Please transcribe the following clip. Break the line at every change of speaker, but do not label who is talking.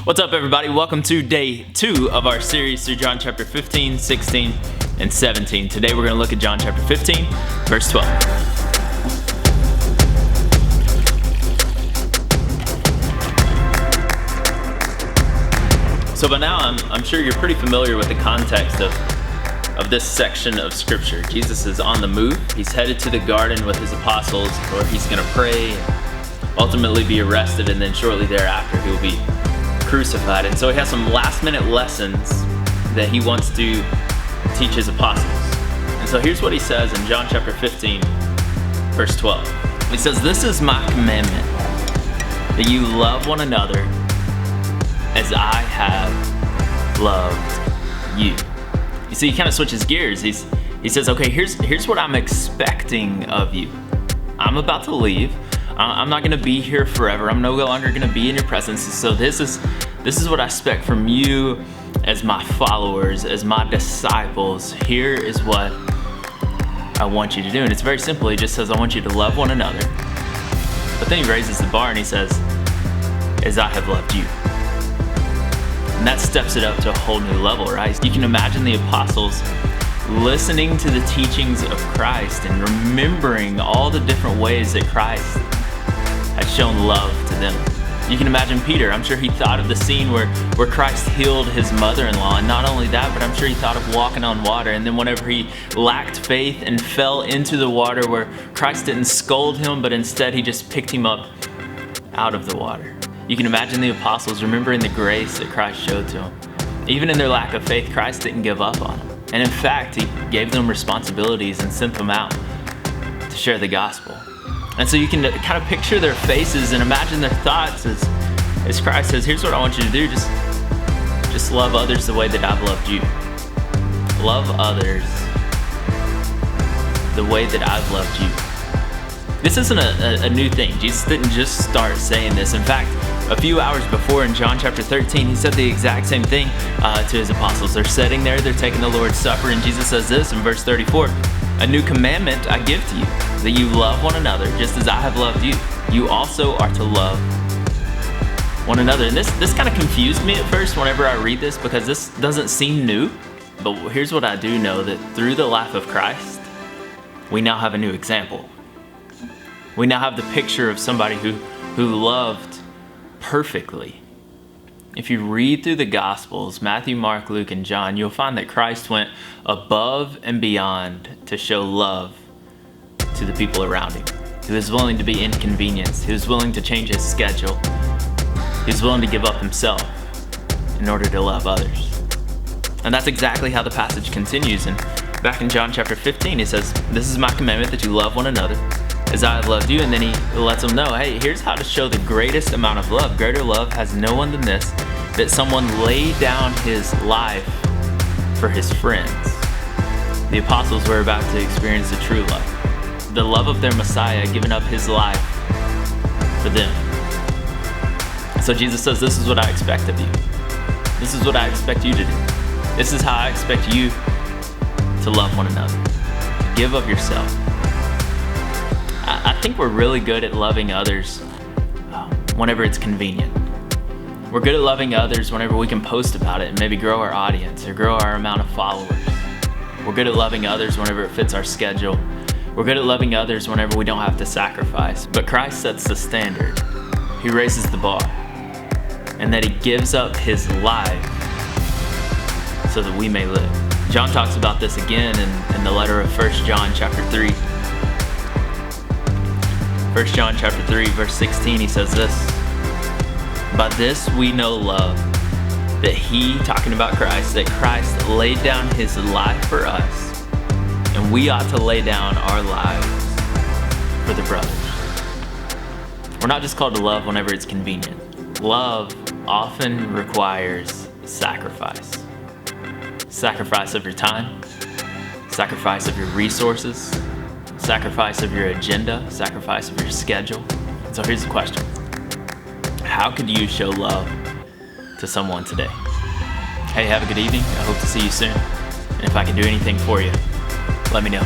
What's up, everybody? Welcome to day 2 of our series through John chapter 15, 16, and 17. Today we're going to look at John chapter 15, verse 12. So by now, I'm sure you're pretty familiar with the context of this section of Scripture. Jesus is on the move. He's headed to the garden with his apostles, where he's going to pray, ultimately be arrested, and then shortly thereafter he will be crucified. And so he has some last-minute lessons that he wants to teach his apostles. And so here's what he says in John chapter 15, verse 12. He says, "This is my commandment, that you love one another as I have loved you." You see, he kind of switches gears. He says, okay, here's what I'm expecting of you. I'm about to leave. I'm not going to be here forever. I'm no longer going to be in your presence. So this is what I expect from you as my followers, as my disciples. Here is what I want you to do. And it's very simple. He just says, I want you to love one another. But then he raises the bar and he says, as I have loved you. And that steps it up to a whole new level, right? You can imagine the apostles listening to the teachings of Christ and remembering all the different ways that Christ had shown love to them. You can imagine Peter. I'm sure he thought of the scene where Christ healed his mother-in-law. And not only that, but I'm sure he thought of walking on water. And then whenever he lacked faith and fell into the water, where Christ didn't scold him, but instead he just picked him up out of the water. You can imagine the apostles remembering the grace that Christ showed to them. Even in their lack of faith, Christ didn't give up on them. And in fact, he gave them responsibilities and sent them out to share the gospel. And so you can kind of picture their faces and imagine their thoughts as Christ says, here's what I want you to do. Just love others the way that I've loved you. Love others the way that I've loved you. This isn't a new thing. Jesus didn't just start saying this. In fact, a few hours before in John chapter 13, he said the exact same thing to his apostles. They're sitting there, they're taking the Lord's Supper, and Jesus says this in verse 34, "A new commandment I give to you, that you love one another just as I have loved you. You also are to love one another." And this kind of confused me at first whenever I read this, because this doesn't seem new. But here's what I do know, that through the life of Christ, we now have a new example. We now have the picture of somebody who loved perfectly. If you read through the Gospels, Matthew, Mark, Luke, and John, you'll find that Christ went above and beyond to show love to the people around him. He was willing to be inconvenienced. He was willing to change his schedule. He was willing to give up himself in order to love others. And that's exactly how the passage continues. And back in John chapter 15, he says, "This is my commandment, that you love one another as I have loved you." And then he lets them know, hey, here's how to show the greatest amount of love. Greater love has no one than this, that someone laid down his life for his friends. The apostles were about to experience the true love, the love of their Messiah giving up his life for them. So Jesus says, this is what I expect of you. This is what I expect you to do. This is how I expect you to love one another. Give of yourself. I think we're really good at loving others whenever it's convenient. We're good at loving others whenever we can post about it and maybe grow our audience or grow our amount of followers. We're good at loving others whenever it fits our schedule. We're good at loving others whenever we don't have to sacrifice. But Christ sets the standard. He raises the bar. And that he gives up his life so that we may live. John talks about this again in the letter of 1 John chapter 3. 1 John chapter 3, verse 16, he says this, "By this we know love, that he," talking about Christ, "that Christ laid down his life for us, and we ought to lay down our lives for the brothers." We're not just called to love whenever it's convenient. Love often requires sacrifice. Sacrifice of your time, sacrifice of your resources, sacrifice of your agenda, sacrifice of your schedule. So here's the question. How could you show love to someone today? Hey, have a good evening. I hope to see you soon. And if I can do anything for you, let me know.